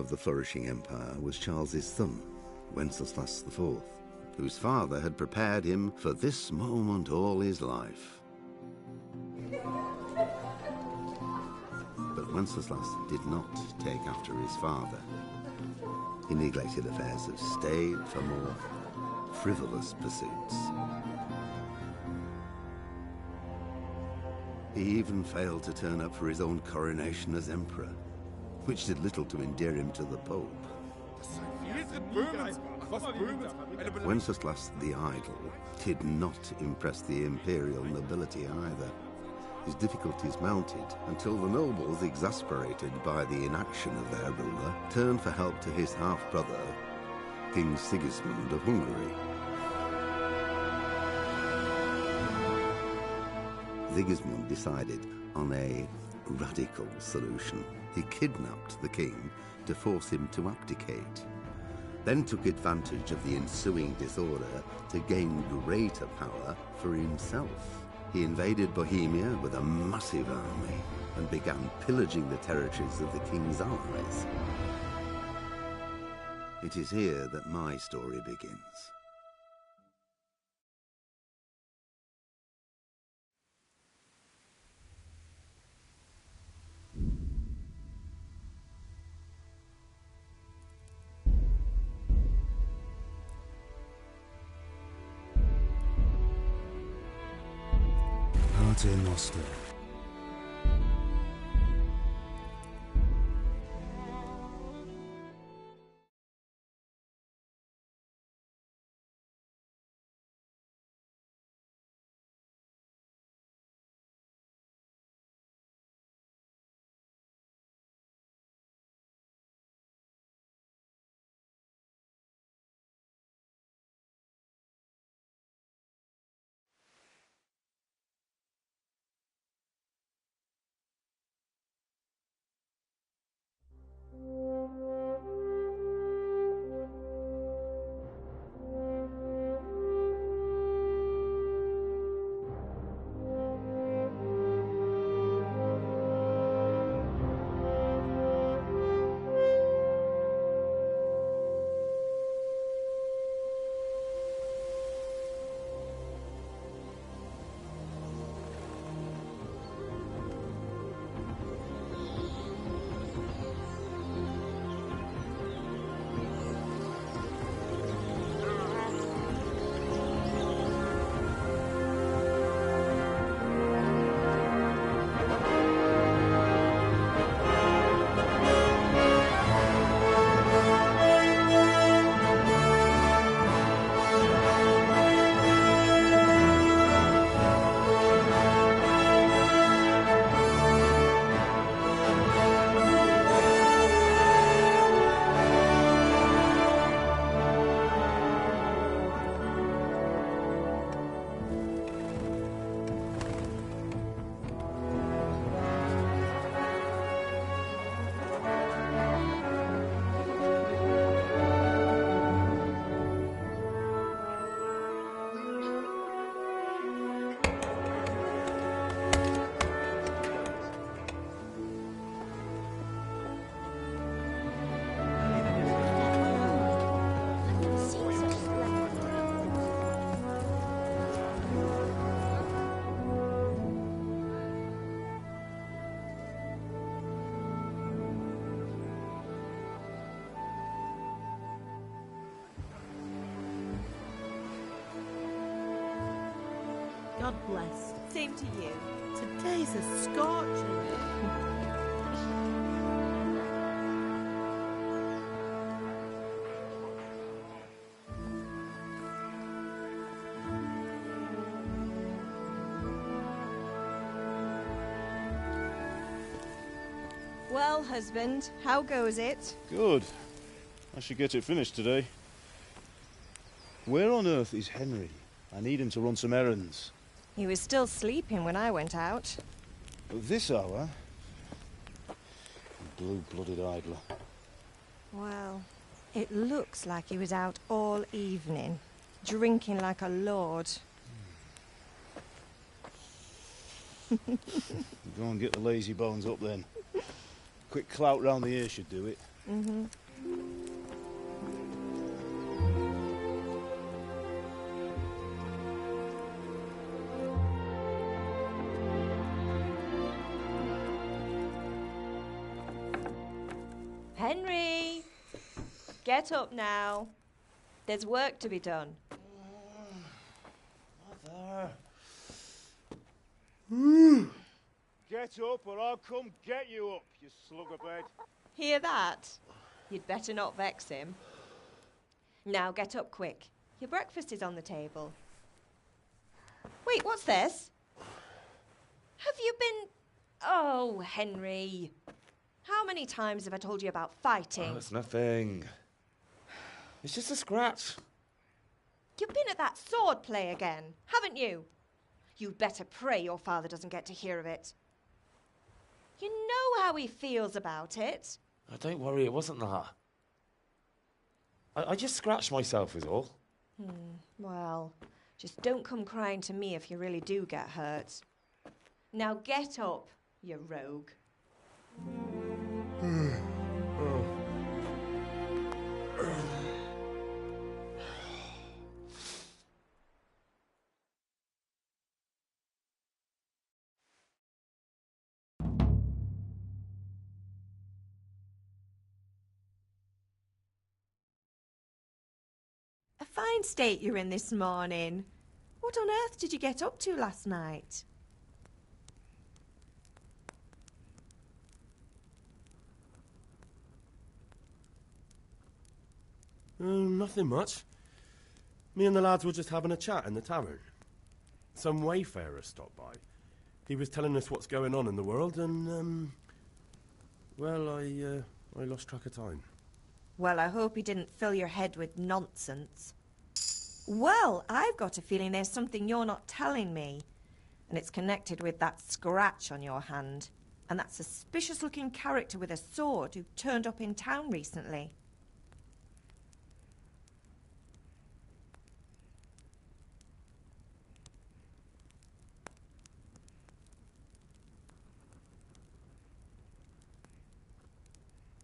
of the flourishing empire was Charles's son, Wenceslas IV, whose father had prepared him for this moment all his life. But Wenceslas did not take after his father. He neglected affairs of state for more frivolous pursuits. He even failed to turn up for his own coronation as emperor, which did little to endear him to the Pope. Wenceslas the Idle did not impress the imperial nobility either. His difficulties mounted until the nobles, exasperated by the inaction of their ruler, turned for help to his half-brother, King Sigismund of Hungary. Sigismund decided on a radical solution. He kidnapped the king to force him to abdicate, then took advantage of the ensuing disorder to gain greater power for himself. He invaded Bohemia with a massive army and began pillaging the territories of the king's allies. It is here that my story begins. Pater Noster. God bless. Same to you. Today's a scorcher. Well, husband, how goes it? Good. I should get it finished today. Where on earth is Henry? I need him to run some errands. He was still sleeping when I went out. At this hour? Blue-blooded idler. Well, it looks like he was out all evening, drinking like a lord. Go and get the lazy bones up then. Quick clout round the ear should do it. Mm-hmm. Henry! Get up now. There's work to be done. Mother. Get up or I'll come get you up, you slugabed. Hear that? You'd better not vex him. Now get up quick. Your breakfast is on the table. Wait, what's this? Have you been... Oh, Henry. How many times have I told you about fighting? Oh, it's nothing. It's just a scratch. You've been at that sword play again, haven't you? You'd better pray your father doesn't get to hear of it. You know how he feels about it. Oh, don't worry, it wasn't that. I just scratched myself is all. Well, just don't come crying to me if you really do get hurt. Now get up, you rogue. A fine state you're in this morning. What on earth did you get up to last night? Nothing much. Me and the lads were just having a chat in the tavern. Some wayfarer stopped by. He was telling us what's going on in the world and, well, I lost track of time. Well, I hope he didn't fill your head with nonsense. Well, I've got a feeling there's something you're not telling me. And it's connected with that scratch on your hand. And that suspicious-looking character with a sword who turned up in town recently.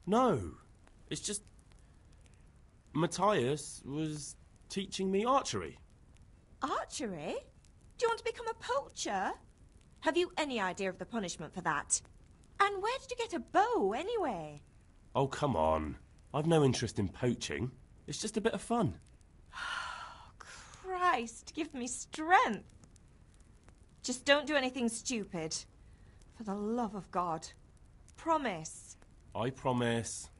No, it's just... Matthias was teaching me archery. Archery? Do you want to become a poacher? Have you any idea of the punishment for that? And where did you get a bow, anyway? Oh, come on. I've no interest in poaching. It's just a bit of fun. Christ, give me strength. Just don't do anything stupid. For the love of God. Promise. I promise.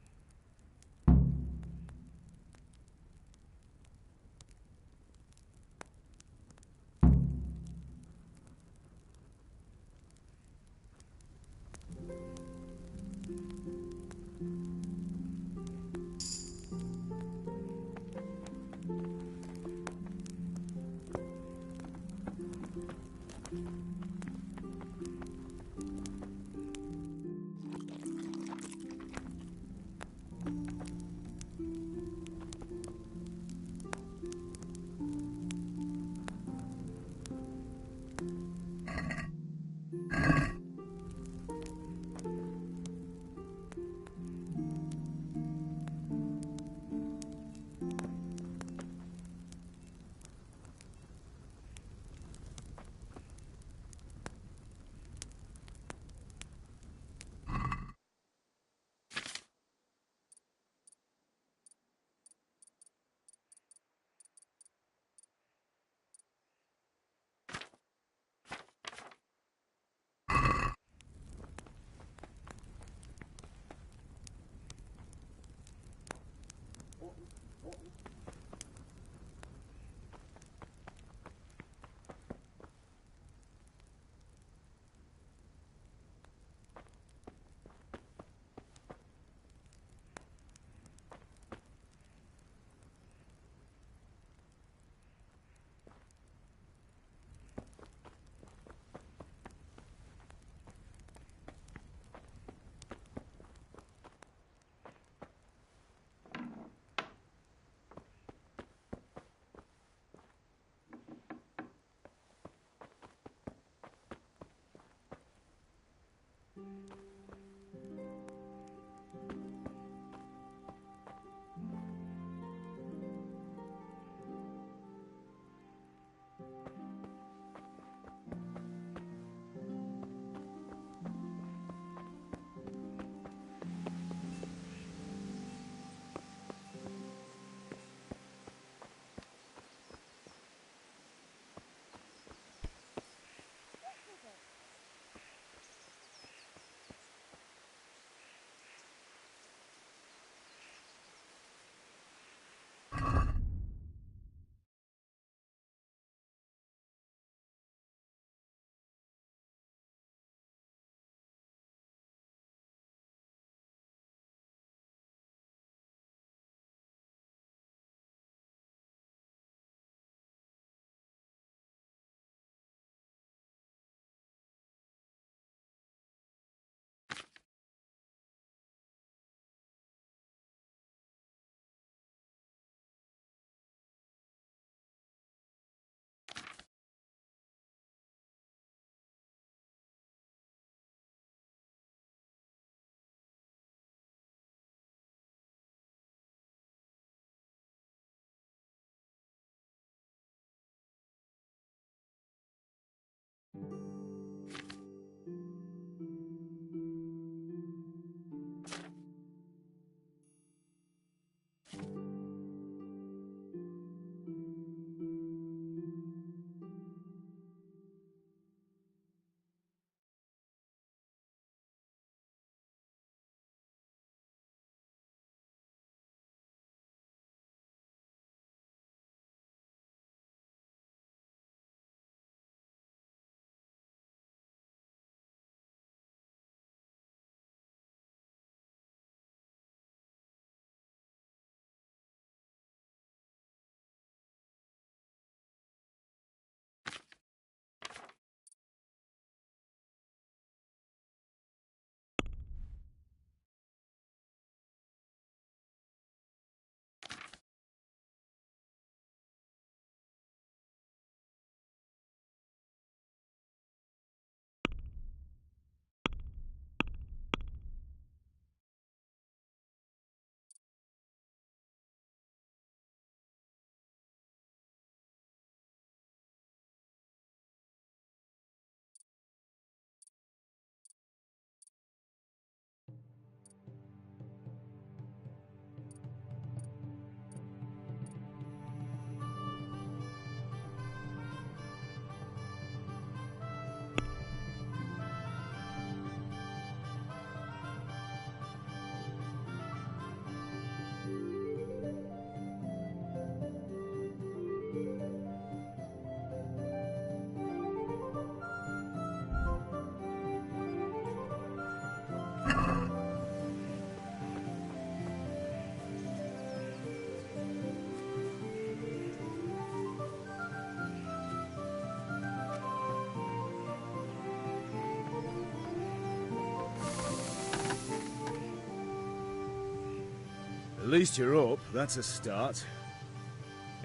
At least you're up, that's a start.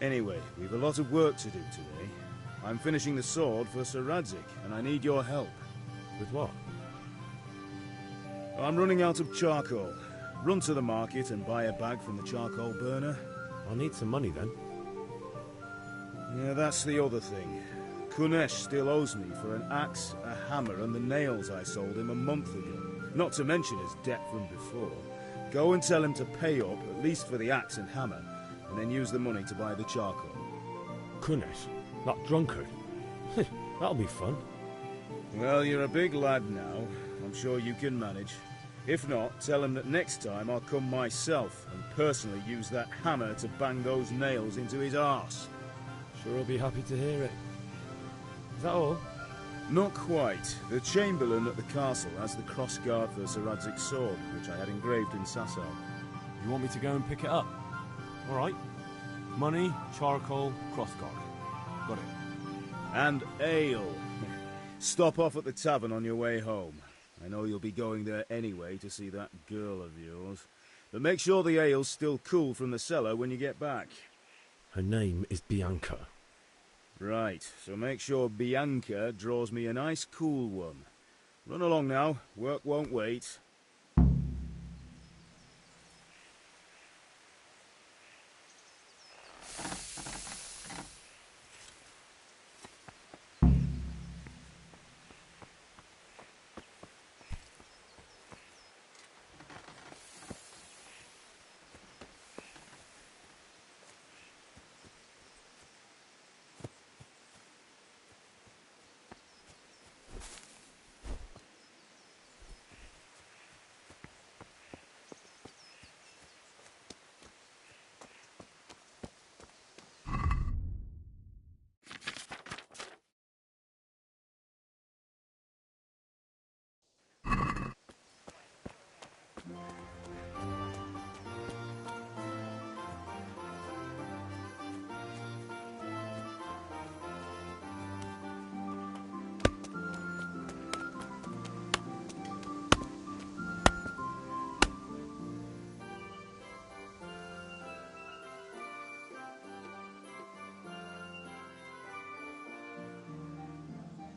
Anyway, we've a lot of work to do today. I'm finishing the sword for Sir Radzig, and I need your help. With what? I'm running out of charcoal. Run to the market and buy a bag from the charcoal burner. I'll need some money then. Yeah, that's the other thing. Kunesh still owes me for an axe, a hammer, and the nails I sold him a month ago. Not to mention his debt from before. Go and tell him to pay up, at least for the axe and hammer, and then use the money to buy the charcoal. Kunesh? That drunkard? That'll be fun. Well, you're a big lad now. I'm sure you can manage. If not, tell him that next time I'll come myself and personally use that hammer to bang those nails into his arse. Sure he'll be happy to hear it. Is that all? Not quite. The Chamberlain at the castle has the cross guard for Sir Radzig's sword, which I had engraved in Sasau. You want me to go and pick it up? All right. Money, charcoal, crossguard. Got it. And ale. Stop off at the tavern on your way home. I know you'll be going there anyway to see that girl of yours. But make sure the ale's still cool from the cellar when you get back. Her name is Bianca. Right, so make sure Bianca draws me a nice cool one. Run along now, work won't wait.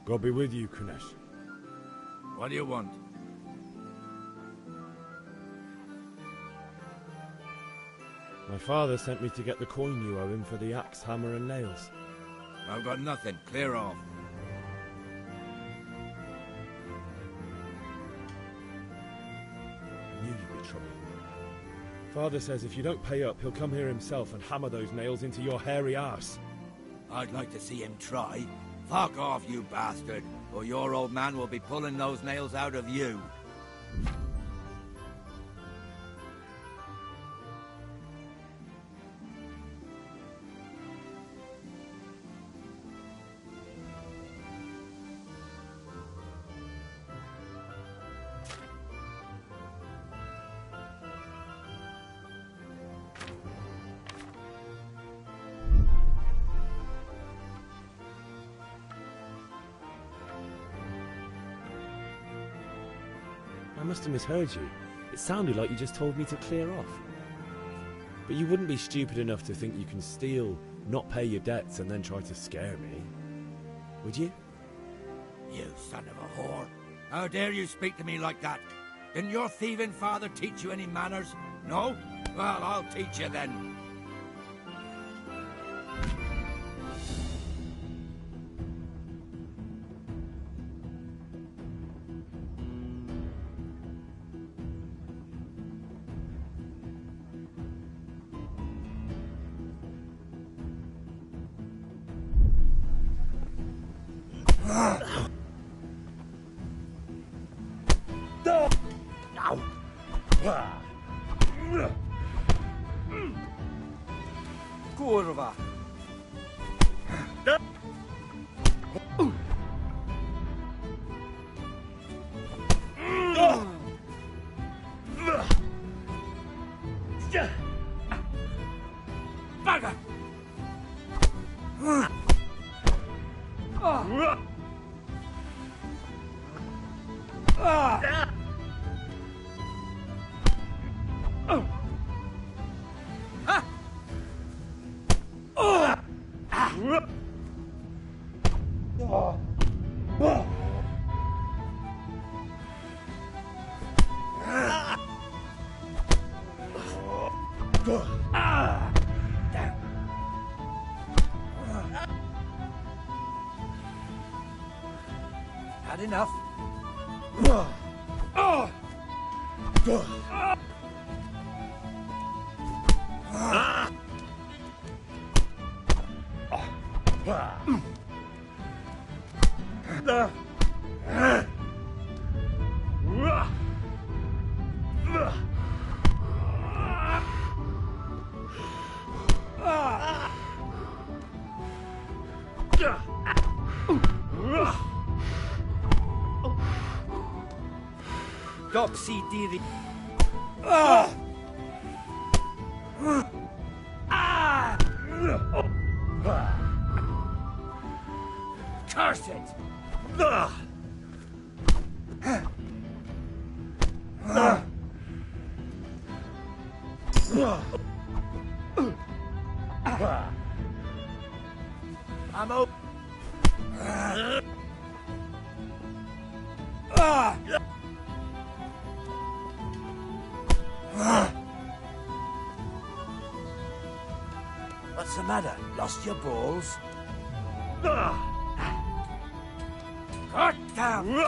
God be with you, Kunesh. What do you want? My father sent me to get the coin you owe him for the axe, hammer and nails. I've got nothing. Clear off. I knew you'd be trouble. Father says if you don't pay up, he'll come here himself and hammer those nails into your hairy arse. I'd like to see him try. Fuck off, you bastard, or your old man will be pulling those nails out of you. I must have misheard you. It sounded like you just told me to clear off. But you wouldn't be stupid enough to think you can steal, not pay your debts, and then try to scare me, would you? You son of a whore. How dare you speak to me like that? Didn't your thieving father teach you any manners? No? Well, I'll teach you then. Kurwa! Bugger! Had enough? Topsy diri. Curse it! I'm open. What's the matter? Lost your balls? Cut down!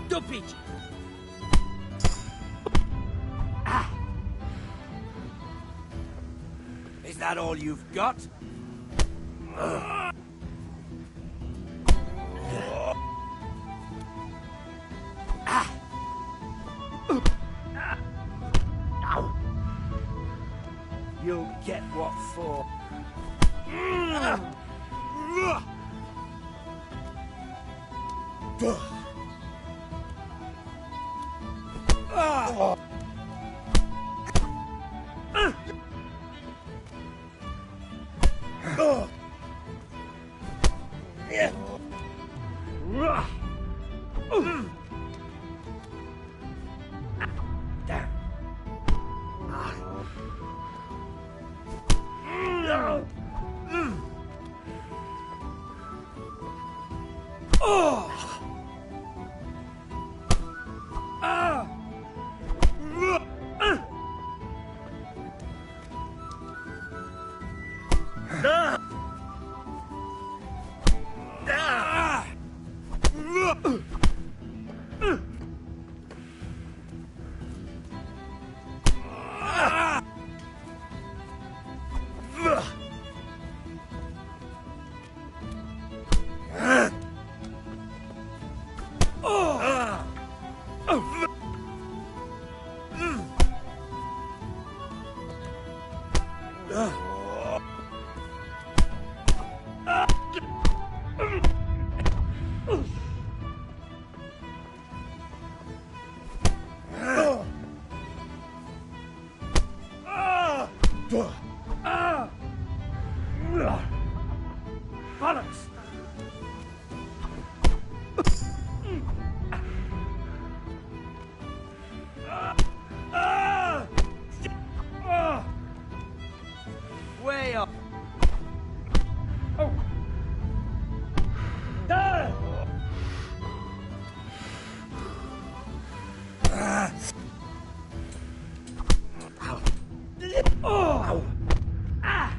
Dupich! Is that all you've got? You'll get what for. Bollocks! Way up! Oh! Oh! Ah!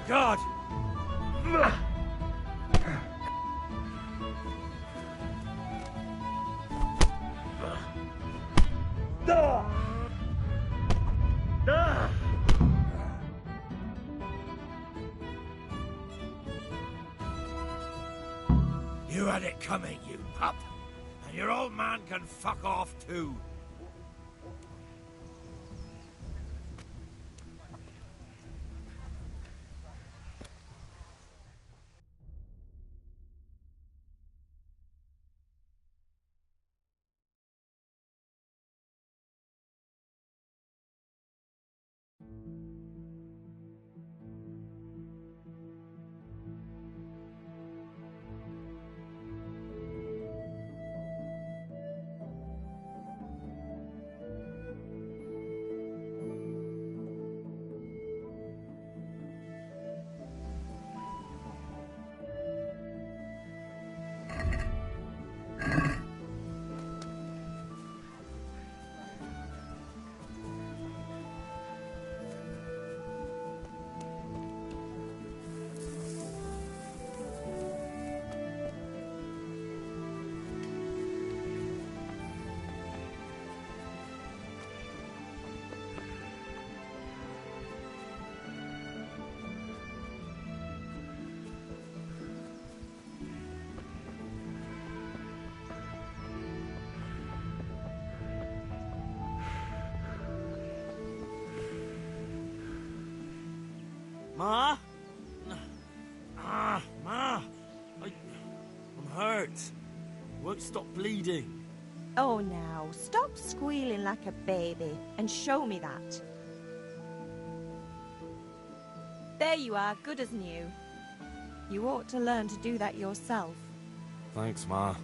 God! You had it coming, you pup. And your old man can fuck off too. Ma? Ma! I'm hurt. Won't stop bleeding. Oh, now, stop squealing like a baby and show me that. There you are, good as new. You ought to learn to do that yourself. Thanks, Ma.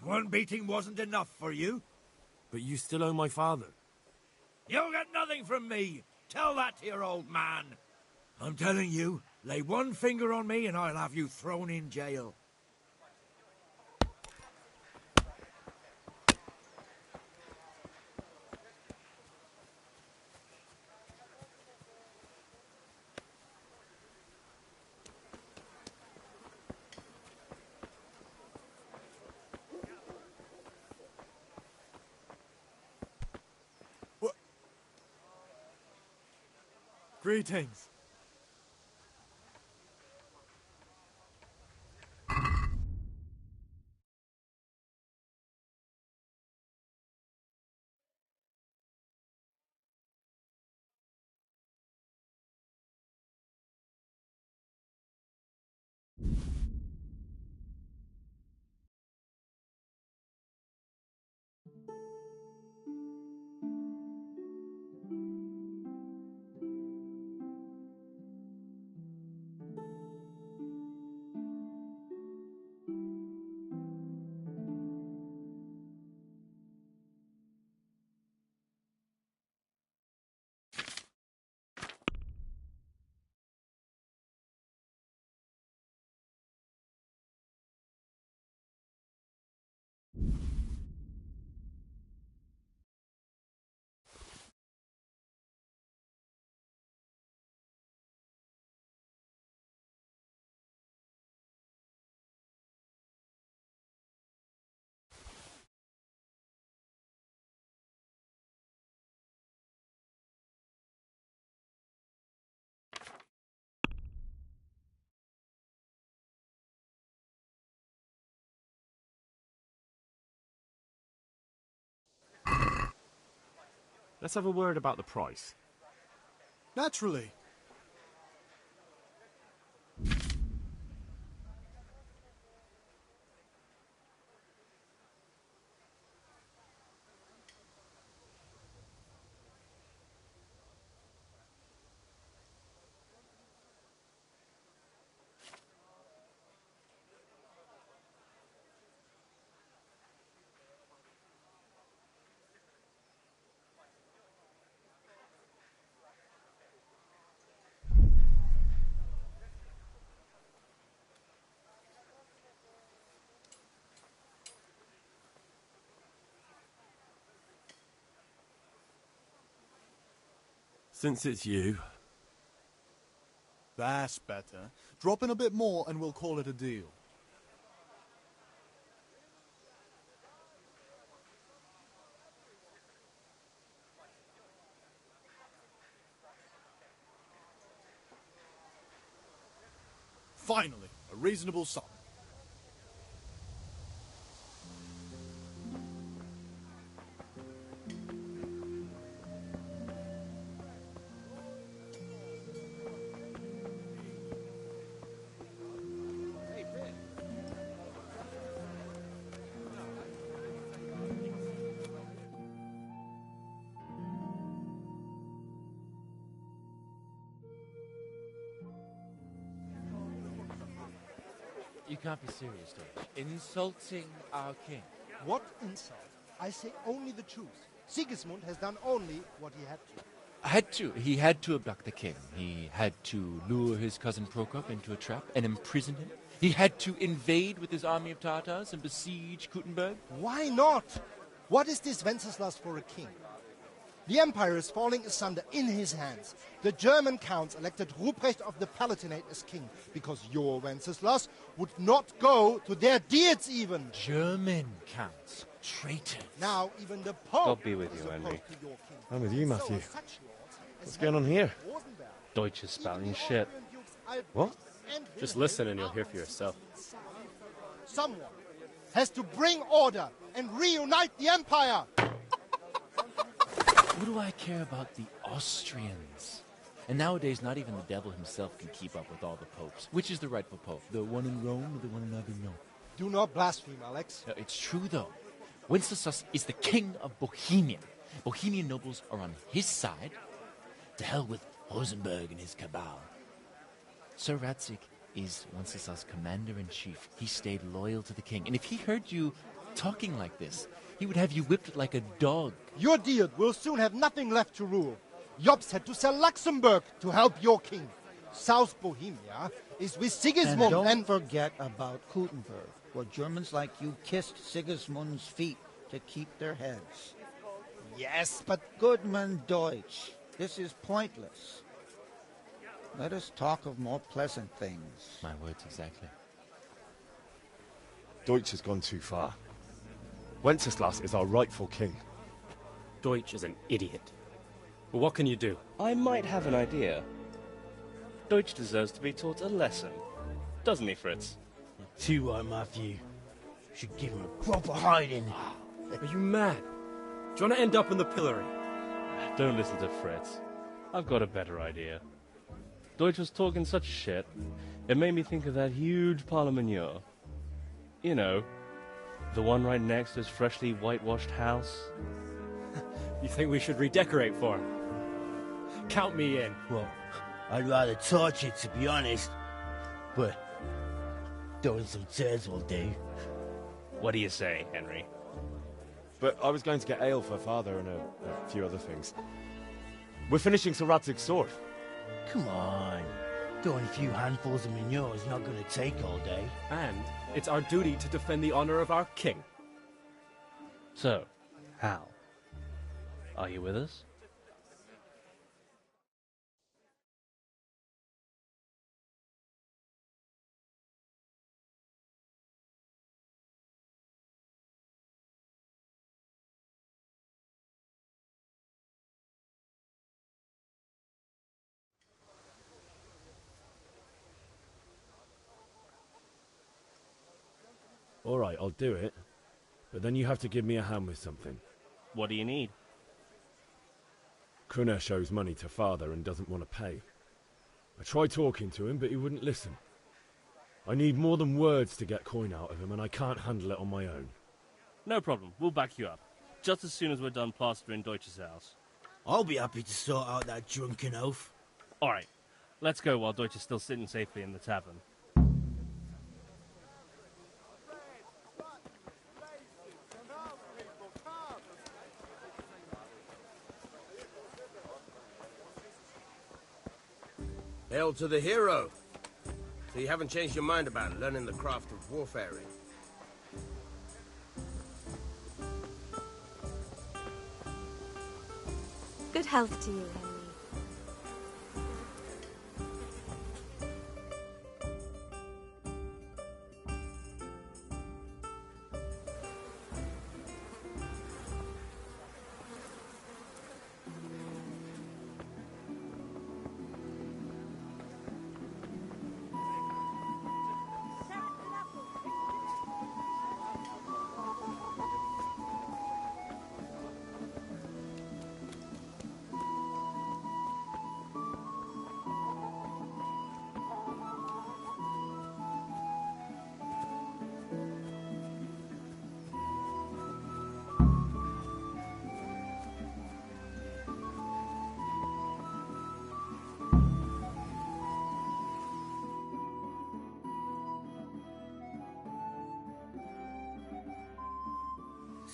One beating wasn't enough for you? But you still owe my father. You'll get nothing from me. Tell that to your old man. I'm telling you, lay one finger on me and I'll have you thrown in jail. Greetings. Let's have a word about the price. Naturally. Since it's you. That's better. Drop in a bit more and we'll call it a deal. Finally, a reasonable sum. You can't be serious, George. Insulting our king. What insult? I say only the truth. Sigismund has done only what he had to. Had to. He had to abduct the king. He had to lure his cousin Prokop into a trap and imprison him. He had to invade with his army of Tatars and besiege Kuttenberg. Why not? What is this Wenceslas for a king? The empire is falling asunder in his hands. The German counts elected Ruprecht of the Palatinate as king because your Wenceslas would not go to their deeds even. German counts. Traitors. Now even the Pope God be with is you, opposed Henry. to your king. I'm with you, Matthew. So such lords as What's going on here? Rosenberg, Deutsch is spouting shit. What? and Just Wilhelm listen and you'll hear for yourself. Someone has to bring order and reunite the empire. What do I care about the Austrians? And nowadays, not even the devil himself can keep up with all the popes. Which is the rightful pope? The one in Rome or the one in Avignon? Do not blaspheme, Alex. No, it's true, though. Wenceslas is the king of Bohemia. Bohemian nobles are on his side. To hell with Rosenberg and his cabal. Sir Ratzik is Wenceslas' commander-in-chief. He stayed loyal to the king. And if he heard you talking like this, he would have you whipped like a dog. Your deed will soon have nothing left to rule. Jobst had to sell Luxembourg to help your king. South Bohemia is with Sigismund And don't forget about Kuttenberg, where Germans like you kissed Sigismund's feet to keep their heads. Yes, but Goodman Deutsch, this is pointless. Let us talk of more pleasant things. My words exactly. Deutsch has gone too far. Wenceslas is our rightful king. Deutsch is an idiot. But what can you do? I might have an idea. Deutsch deserves to be taught a lesson. Doesn't he, Fritz? Too right, Matthew. Should give him a proper hiding. Are you mad? Do you want to end up in the pillory? Don't listen to Fritz. I've got a better idea. Deutsch was talking such shit, it made me think of that huge parliament. You know, the one right next to his freshly whitewashed house. You think we should redecorate for him? Count me in. Well, I'd rather torch it, to be honest. But throwing some tears will do. What do you say, Henry? But I was going to get ale for father and a few other things. We're finishing Sir Ratzig's sword. Come on. Throwing a few handfuls of manure is not going to take all day. And it's our duty to defend the honor of our king. So, Hal, are you with us? All right, I'll do it. But then you have to give me a hand with something. What do you need? Kunesh owes money to father and doesn't want to pay. I tried talking to him, but he wouldn't listen. I need more than words to get coin out of him, and I can't handle it on my own. No problem. We'll back you up. Just as soon as we're done plastering Deutsch's house. I'll be happy to sort out that drunken oaf. All right. Let's go while Deutsch is still sitting safely in the tavern. Hail to the hero! So you haven't changed your mind about learning the craft of warfaring? Good health to you, Henry.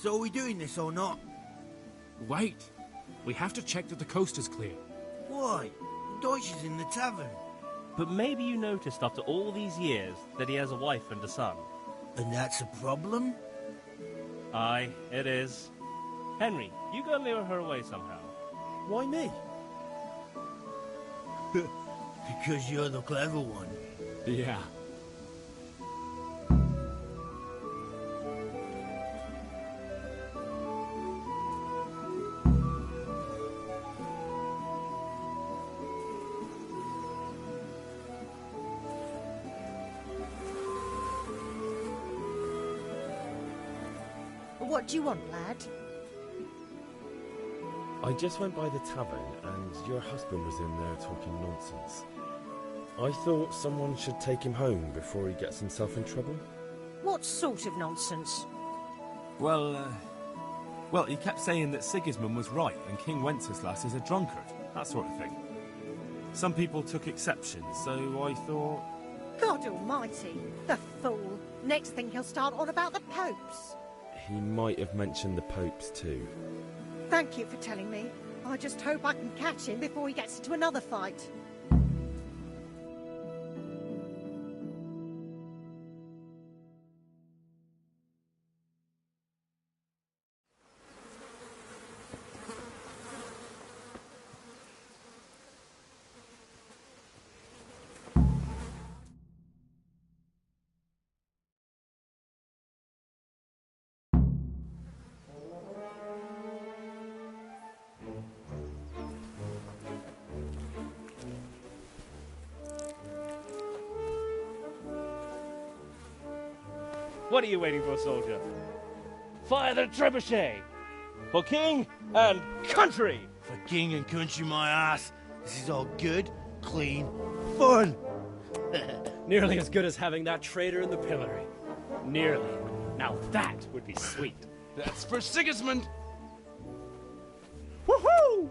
So are we doing this or not? Wait. We have to check that the coast is clear. Why? Deutsch is in the tavern. But maybe you noticed after all these years that he has a wife and a son. And that's a problem? Aye, it is. Henry, you go lure her away somehow. Why me? Because you're the clever one. Yeah. What do you want, lad? I just went by the tavern and your husband was in there talking nonsense. I thought someone should take him home before he gets himself in trouble. What sort of nonsense? Well, he kept saying that Sigismund was right and King Wenceslas is a drunkard, that sort of thing. Some people took exception, so I thought... God almighty, the fool. Next thing he'll start on about the popes. He might have mentioned the popes too. Thank you for telling me. I just hope I can catch him before he gets into another fight. What are you waiting for, soldier? Fire the trebuchet! For king and country! For king and country, my ass. This is all good, clean, fun. Nearly as good as having that traitor in the pillory. Nearly. Now that would be sweet. That's for Sigismund! Woohoo!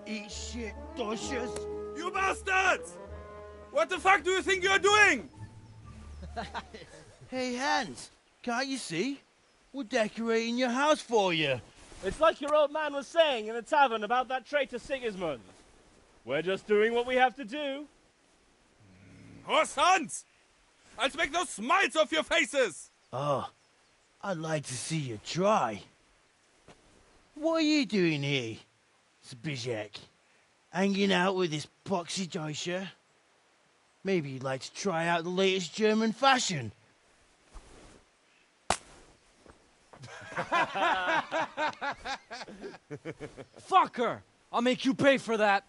Eat shit, Deutsches. You bastards! What the fuck do you think you're doing? Hey, Hans, can't you see? We're decorating your house for you. It's like your old man was saying in the tavern about that traitor Sigismund. We're just doing what we have to do. Horse Hans! I'll make those smiles off your faces! Oh, I'd like to see you try. What are you doing here, Zbyszek? Hanging out with this poxy Deutscher? Maybe you'd like to try out the latest German fashion. Fuck her! I'll make you pay for that.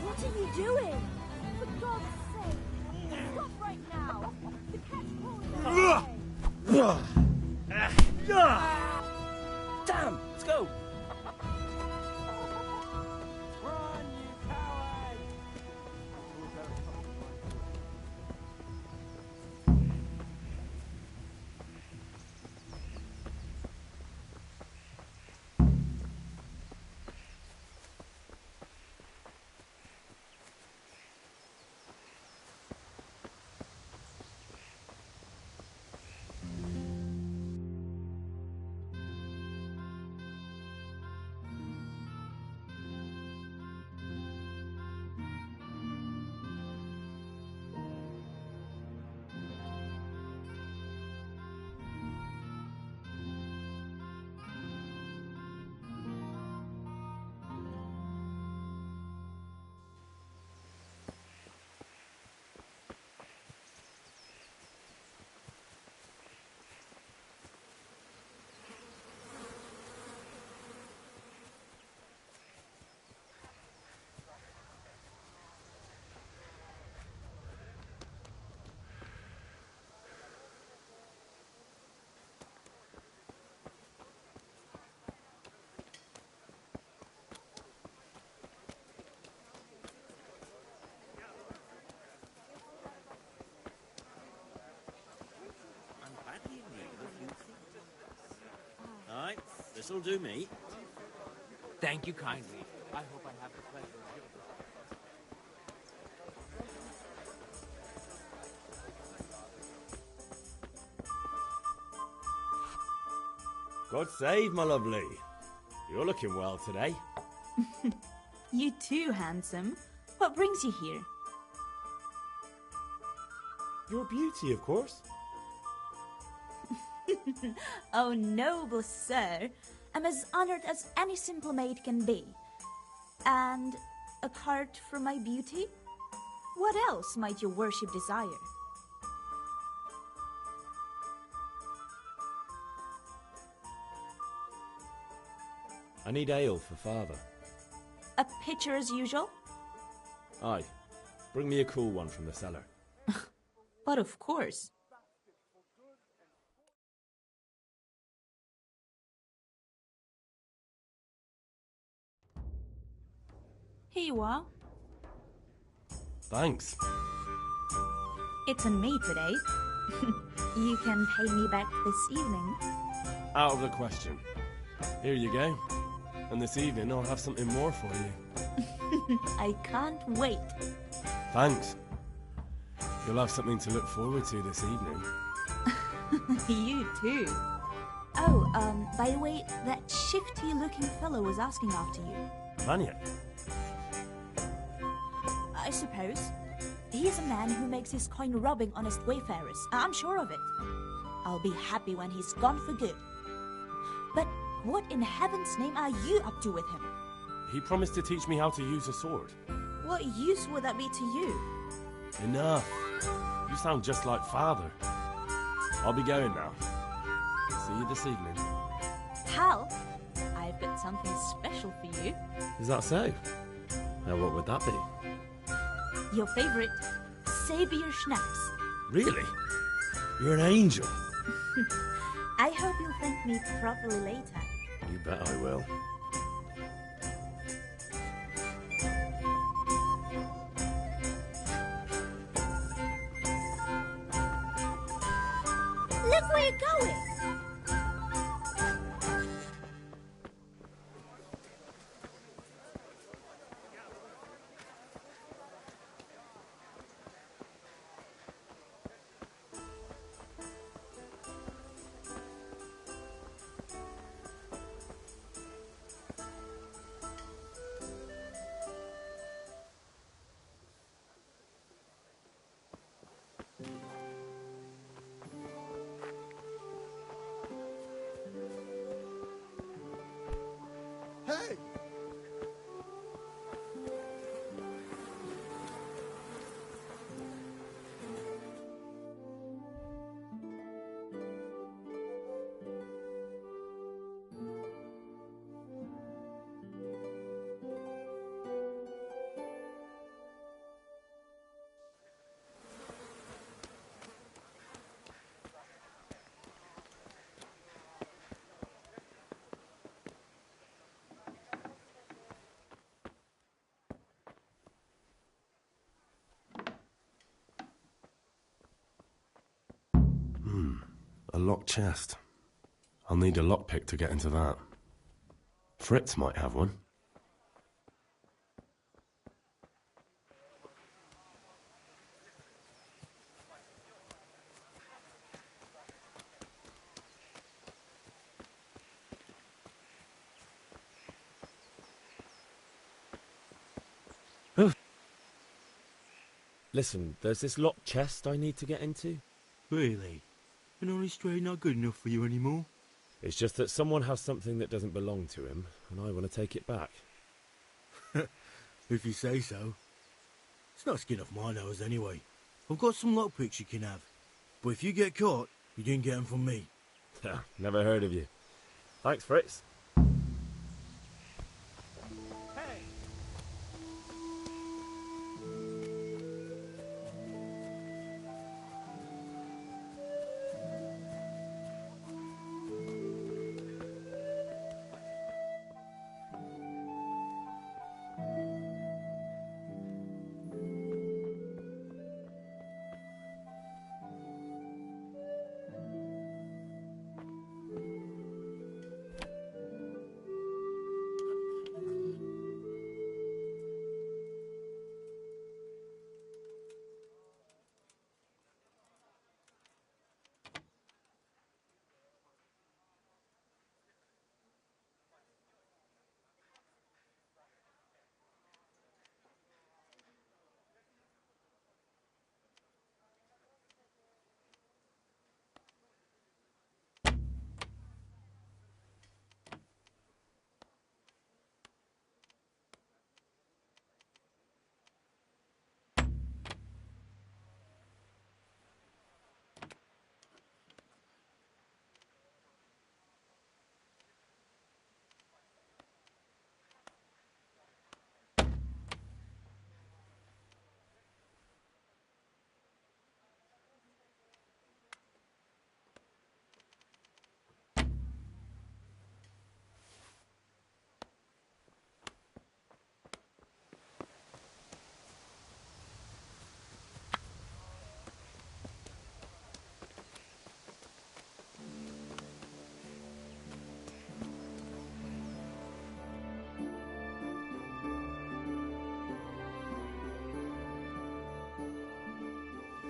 What are you doing? For God's sake, stop right now. The cat's Damn! Let's go! This'll do me. Thank you kindly. I hope I have the pleasure of your... God save, my lovely. You're looking well today. You too, handsome. What brings you here? Your beauty, of course. Oh, noble sir. I'm as honored as any simple maid can be. And apart from my beauty, what else might your worship desire? I need ale for father. A pitcher as usual? Aye. Bring me a cool one from the cellar. But of course. Here you are. Thanks. It's on me today. You can pay me back this evening. Out of the question. Here you go. And this evening I'll have something more for you. I can't wait. Thanks. You'll have something to look forward to this evening. You too. Oh, by the way, that shifty-looking fellow was asking after you. Maniac? I suppose. He is a man who makes his coin robbing honest wayfarers. I'm sure of it. I'll be happy when he's gone for good. But what in heaven's name are you up to with him? He promised to teach me how to use a sword. What use would that be to you? Enough. You sound just like father. I'll be going now. See you this evening. Pal, I've got something special for you. Is that so? Now what would that be? Your favorite, Savior Schnapps. Really? You're an angel. I hope you'll thank me properly later. You bet I will. Look where you're going! Hey! A locked chest. I'll need a lockpick to get into that. Fritz might have one. Listen, there's this locked chest I need to get into. Really? And only straight not good enough for you anymore? It's just that someone has something that doesn't belong to him, and I want to take it back. If you say so. It's not skin off my nose anyway. I've got some lockpicks you can have. But if you get caught, you didn't get them from me. Never heard of you. Thanks, Fritz.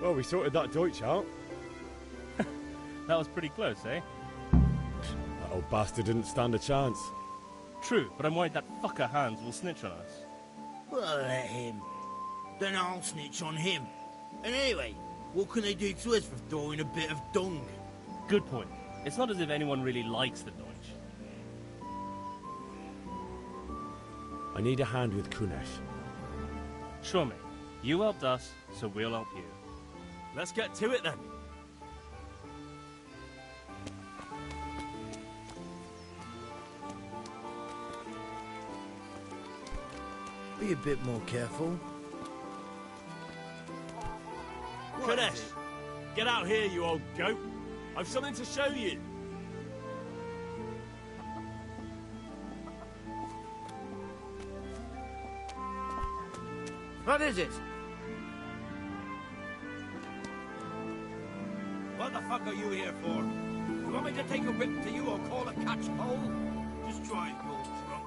Well, we sorted that Deutsch out. That was pretty close, eh? That old bastard didn't stand a chance. True, but I'm worried that fucker Hans will snitch on us. Well, let him. Then I'll snitch on him. And anyway, what can they do to us for throwing a bit of dung? Good point. It's not as if anyone really likes the Deutsch. I need a hand with Kunesh. Sure, mate. You helped us, so we'll help you. Let's get to it then. Be a bit more careful. Kunesh, get out here, you old goat. I've something to show you. What is it? What the fuck are you here for? You want me to take a whip to you or call a catch pole? Just drive, you old drunk.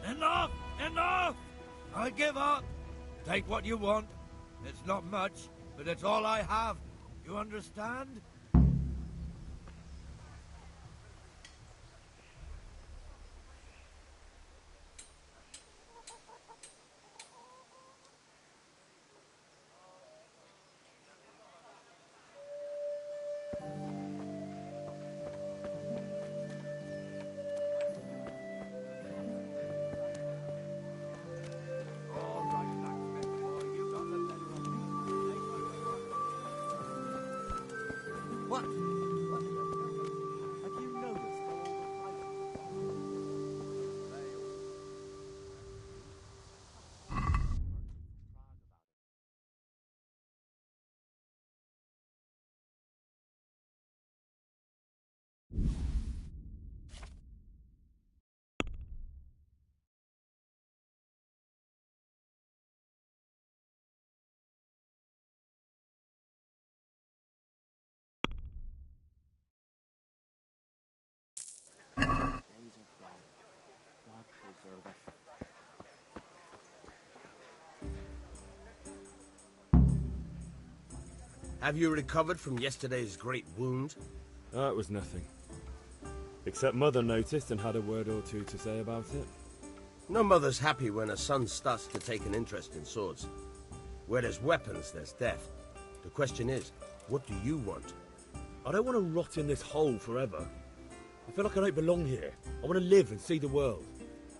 Enough! Enough! I give up. Take what you want. It's not much, but it's all I have. You understand? What? Have you noticed Have you recovered from yesterday's great wound? Oh, it was nothing. Except Mother noticed and had a word or two to say about it. No mother's happy when a son starts to take an interest in swords. Where there's weapons, there's death. The question is, what do you want? I don't want to rot in this hole forever. I feel like I don't belong here. I want to live and see the world.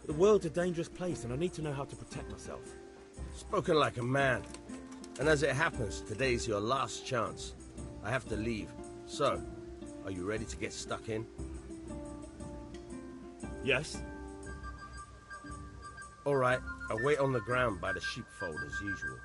But the world's a dangerous place and I need to know how to protect myself. Spoken like a man. And as it happens, today's your last chance. I have to leave. So, are you ready to get stuck in? Yes. All right, I'll wait on the ground by the sheepfold as usual.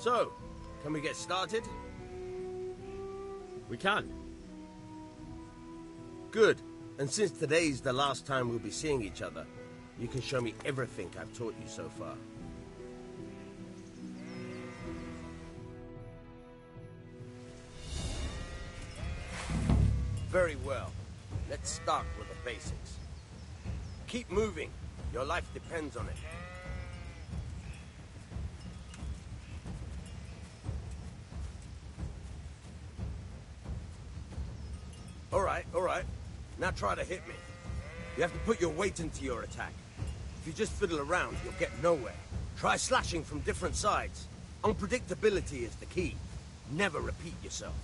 So, can we get started? We can. Good. And since today's the last time we'll be seeing each other, you can show me everything I've taught you so far. Very well. Let's start with the basics. Keep moving. Your life depends on it. All right. Now try to hit me. You have to put your weight into your attack. If you just fiddle around, you'll get nowhere. Try slashing from different sides. Unpredictability is the key. Never repeat yourself.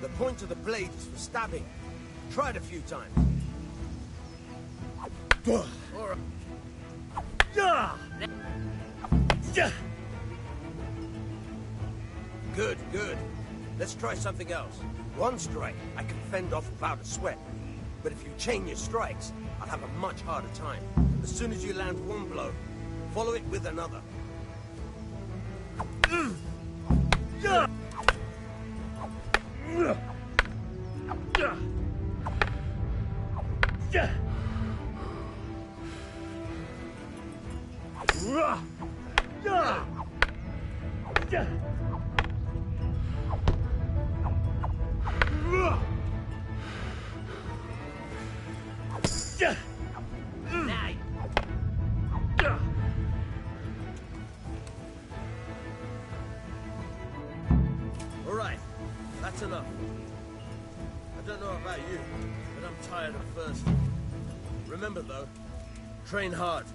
The point of the blade is for stabbing. Try it a few times. Good. Let's try something else. One strike, I can fend off without a sweat. But if you chain your strikes, I'll have a much harder time. As soon as you land one blow, follow it with another. All right, that's enough. I don't know about you, but I'm tired and thirsty. Remember though, train hard.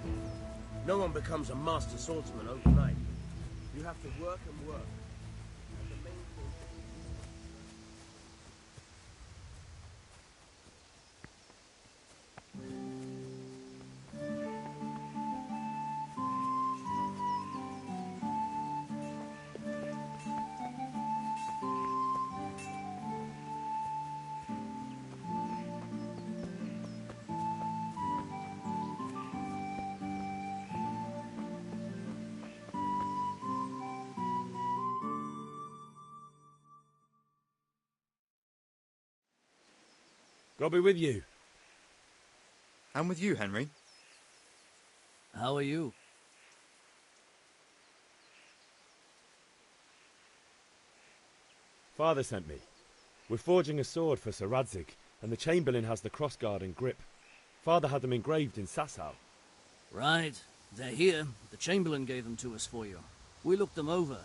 No one becomes a master swordsman overnight. You have to work and work. And the main thing... God be with you. And with you, Henry. How are you? Father sent me. We're forging a sword for Sir Radzig, and the Chamberlain has the crossguard and grip. Father had them engraved in Sasau. Right. They're here. The Chamberlain gave them to us for you. We looked them over.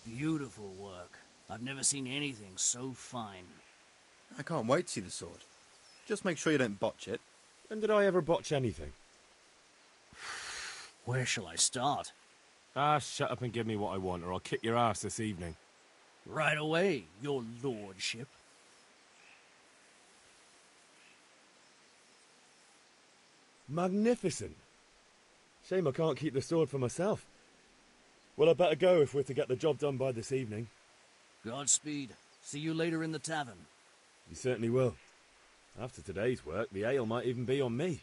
Beautiful work. I've never seen anything so fine. I can't wait to see the sword. Just make sure you don't botch it. When did I ever botch anything? Where shall I start? Shut up and give me what I want, or I'll kick your ass this evening. Right away, your lordship. Magnificent. Shame I can't keep the sword for myself. Well, I better go if we're to get the job done by this evening. Godspeed. See you later in the tavern. You certainly will. After today's work, the ale might even be on me.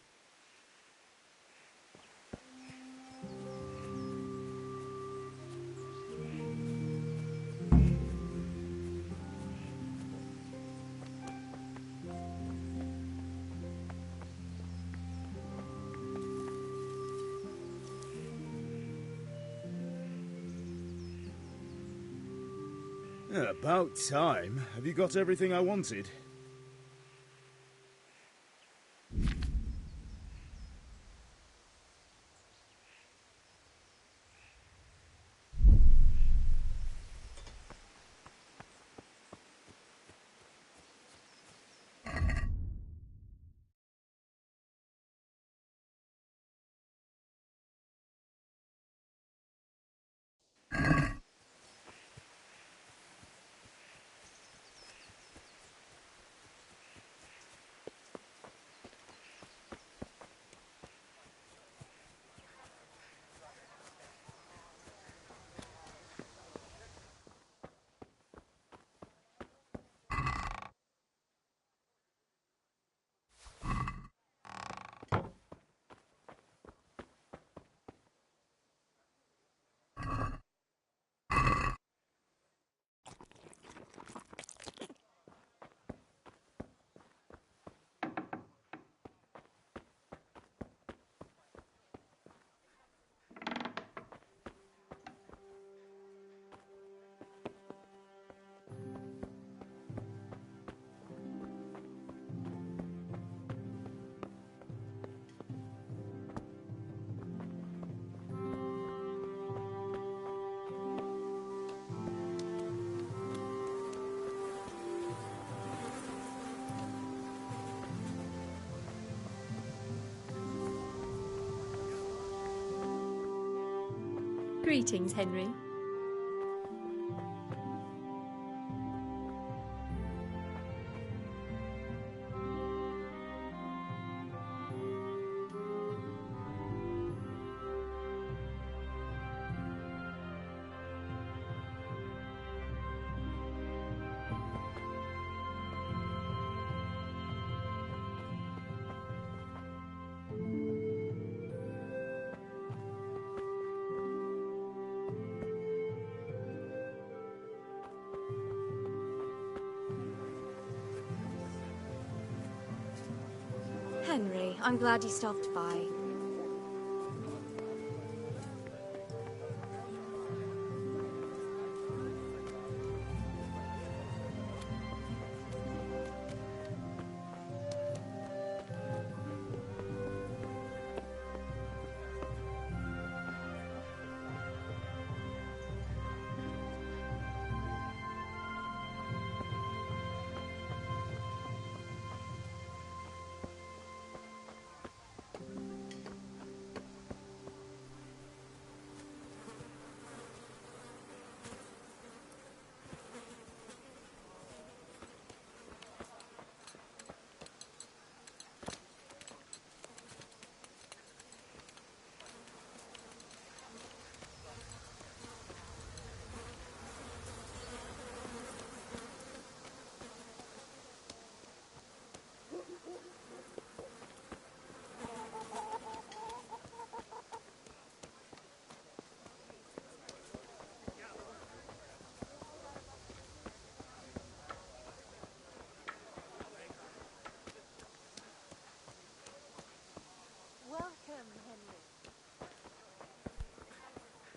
About time. Have you got everything I wanted? Greetings, Henry. Henry, I'm glad you stopped by. Welcome, Henry.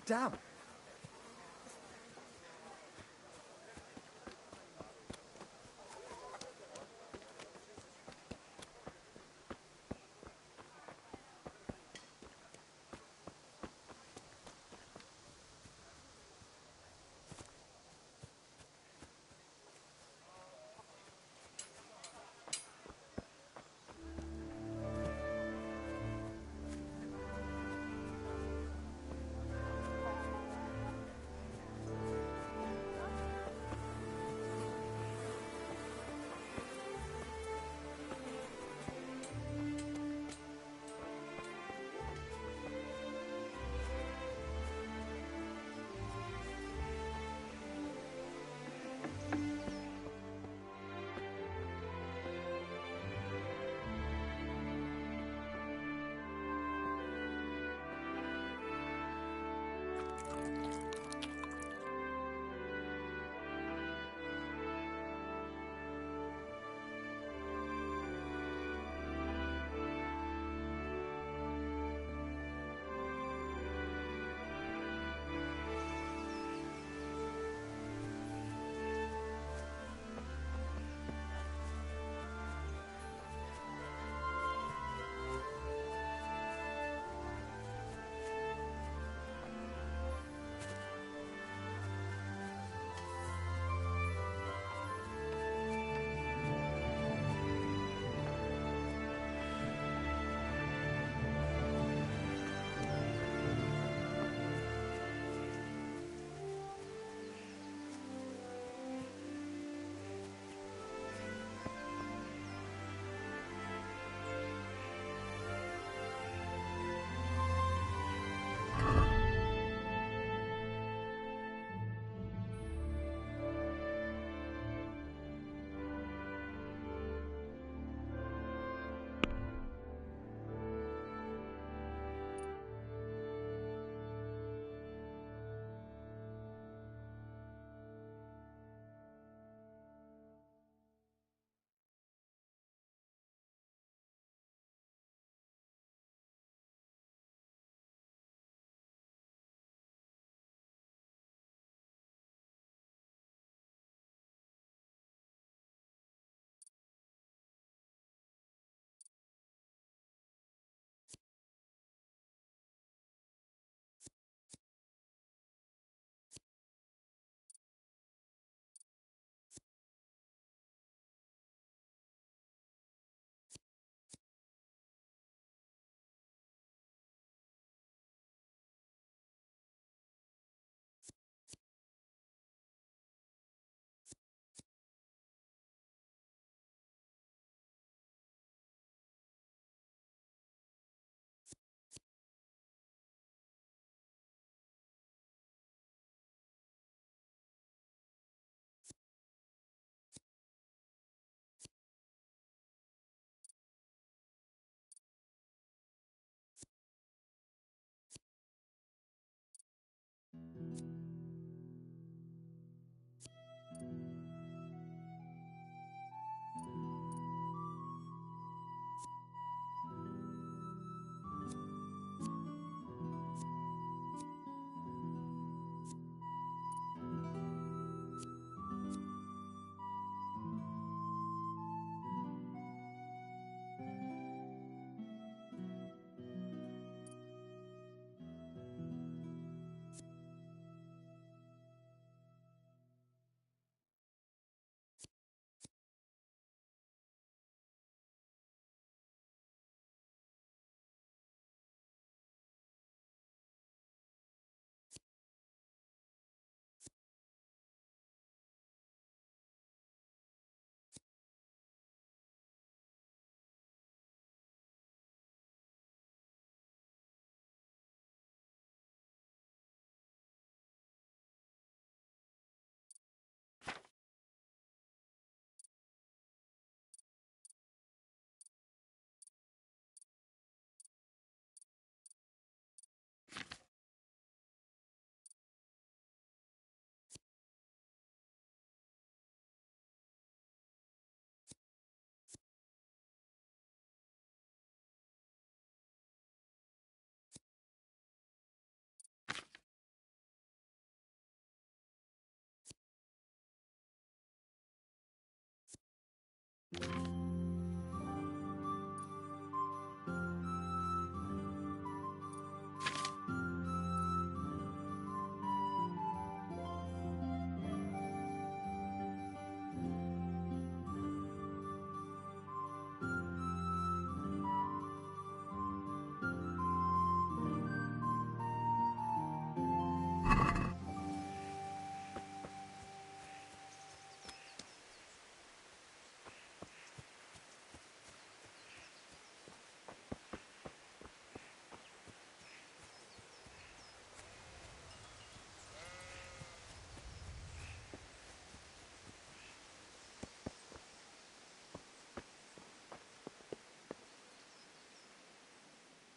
Damn.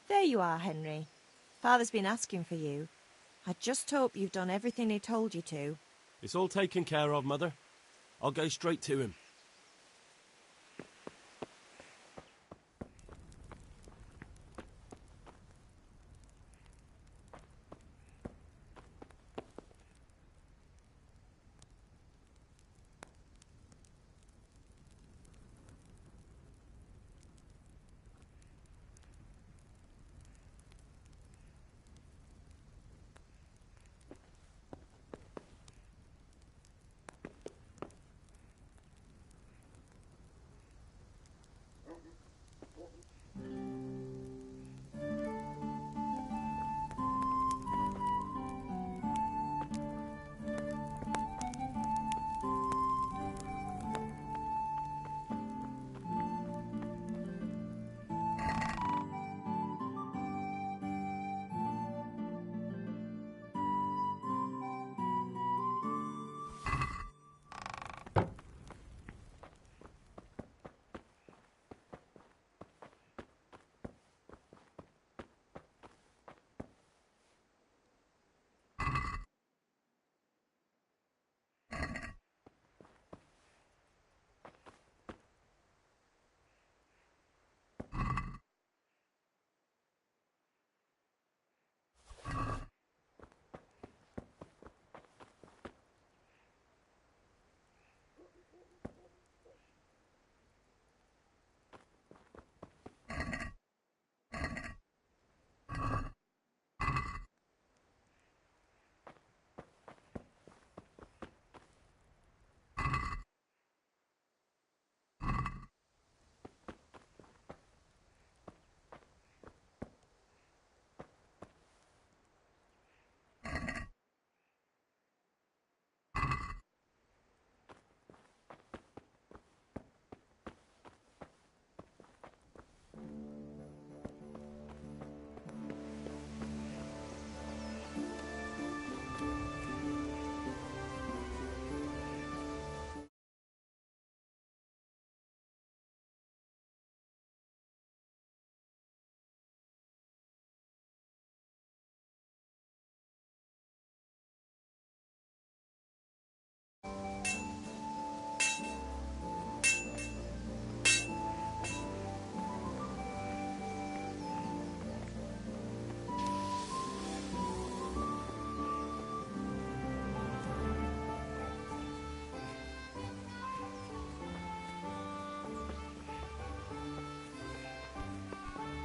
There you are, Henry. Father's been asking for you. I just hope you've done everything he told you to. It's all taken care of, Mother. I'll go straight to him.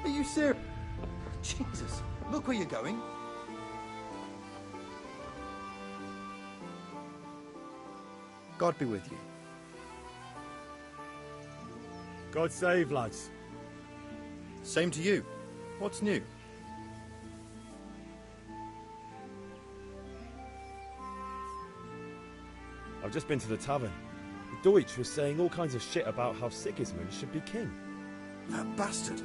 Are you serious? Jesus, look where you're going. God be with you. God save, lads. Same to you. What's new? I've just been to the tavern. The Deutsch was saying all kinds of shit about how Sigismund should be king. That bastard.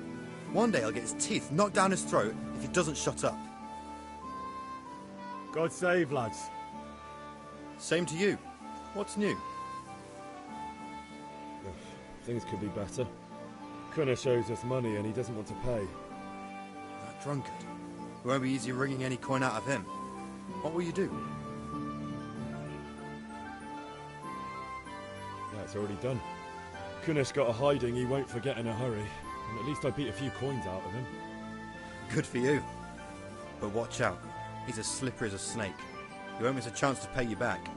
One day I'll get his teeth knocked down his throat if he doesn't shut up. God save, lads. Same to you. What's new? Things could be better. Kunesh owes us money and he doesn't want to pay. That drunkard. It won't be easy wringing any coin out of him. What will you do? Yeah, it's already done. Kunesh got a hiding he won't forget in a hurry. And at least I beat a few coins out of him. Good for you. But watch out. He's as slippery as a snake. He won't miss a chance to pay you back.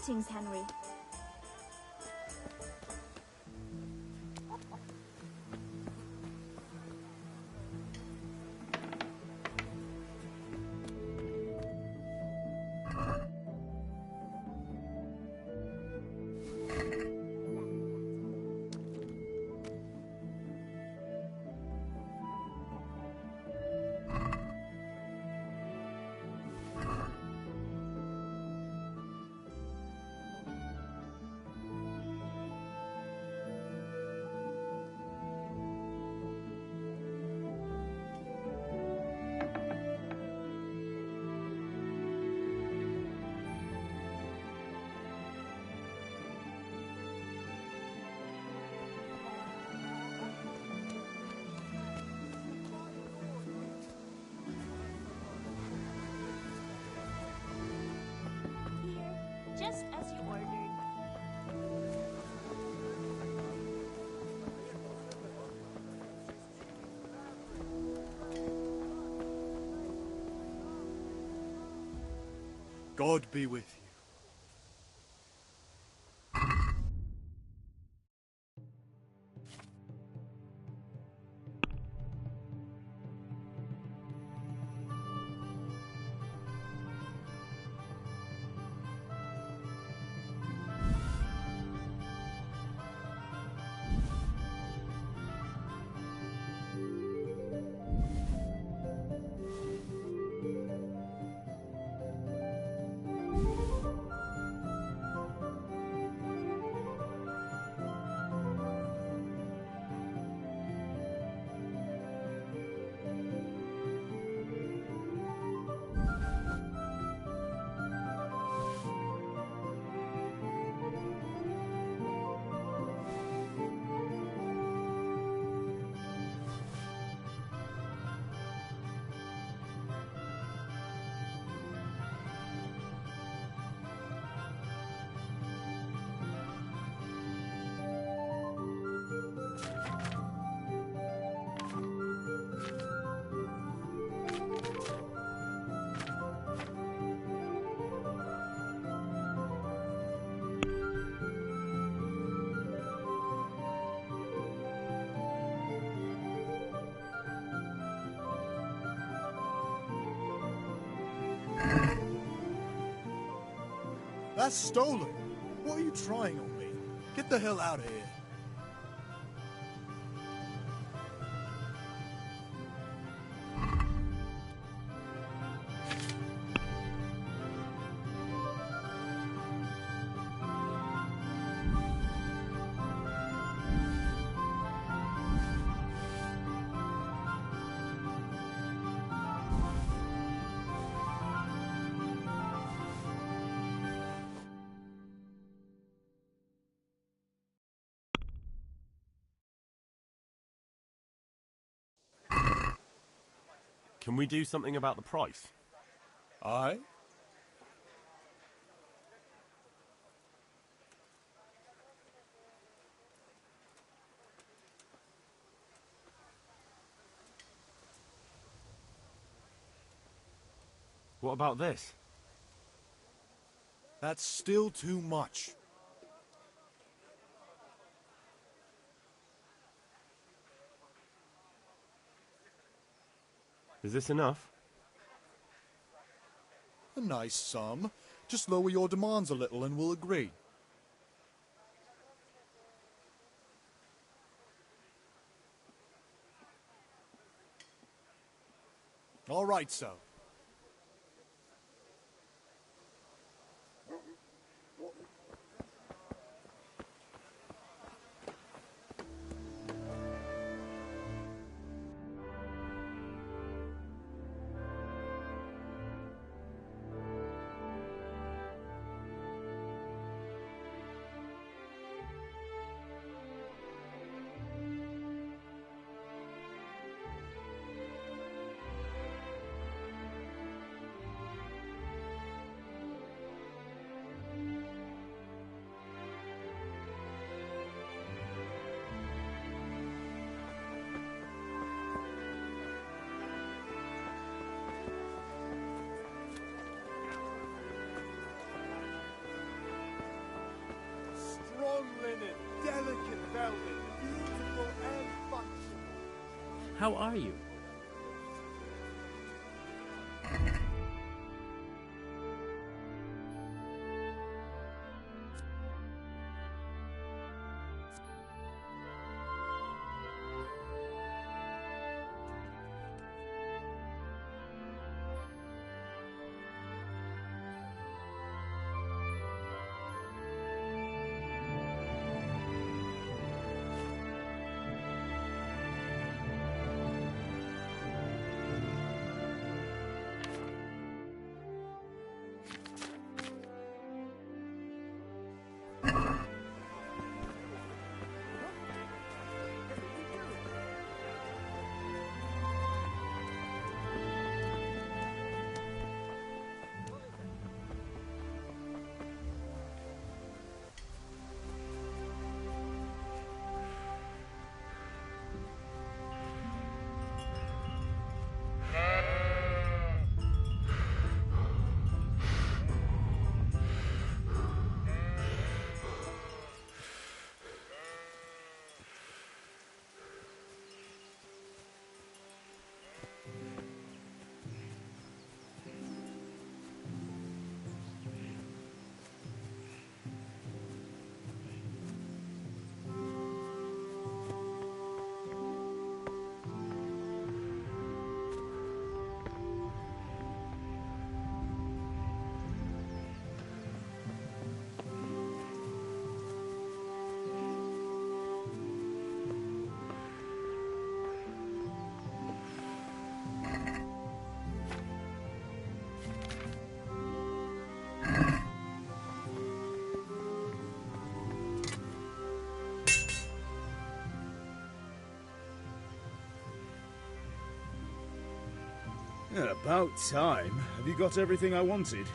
Greetings, Henry. Just as you ordered. God be with you. That's stolen. What are you trying on me? Get the hell out of here. Can we do something about the price? Aye? What about this? That's still too much. Is this enough? A nice sum. Just lower your demands a little and we'll agree. All right, so. how are you? Yeah, about time. Have you got everything I wanted?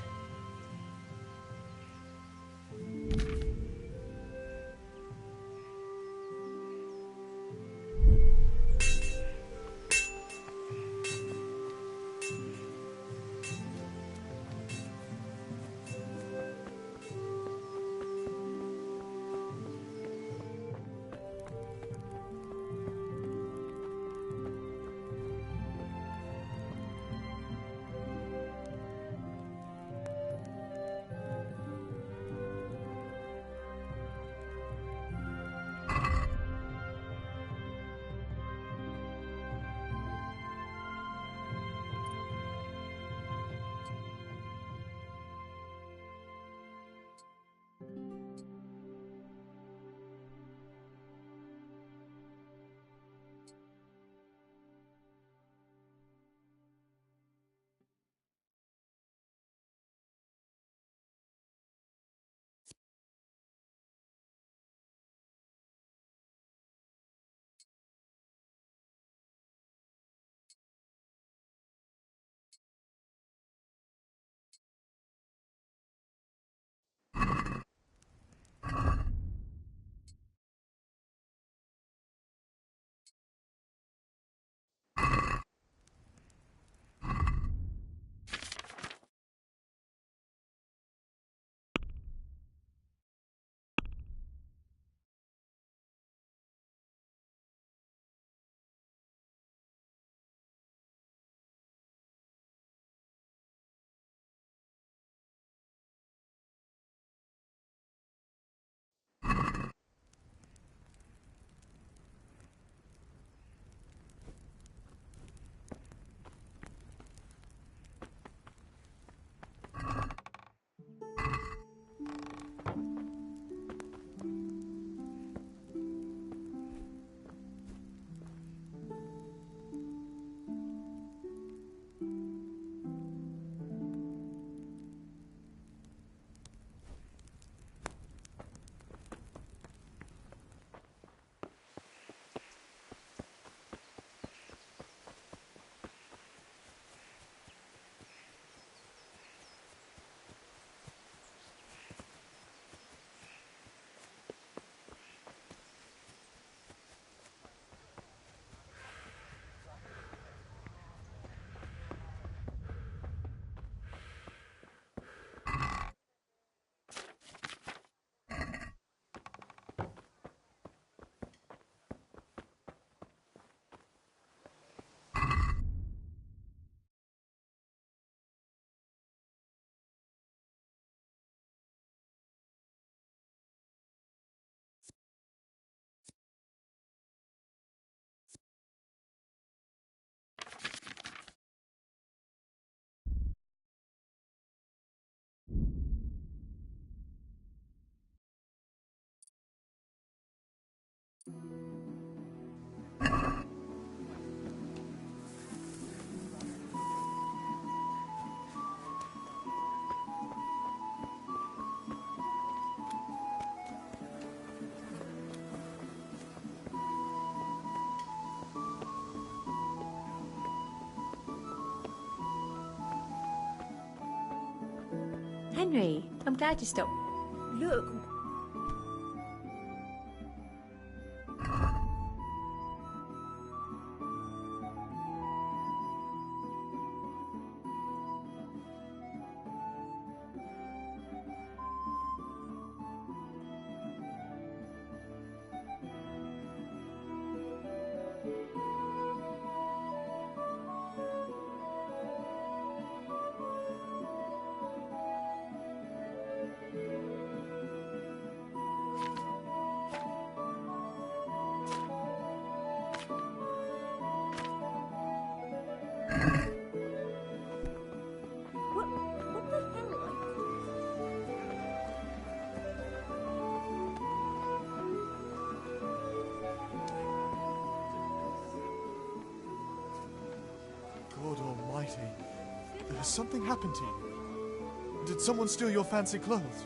Henry, I'm glad you stopped. Look. What the hell? God almighty. Has something happened to you? Did someone steal your fancy clothes?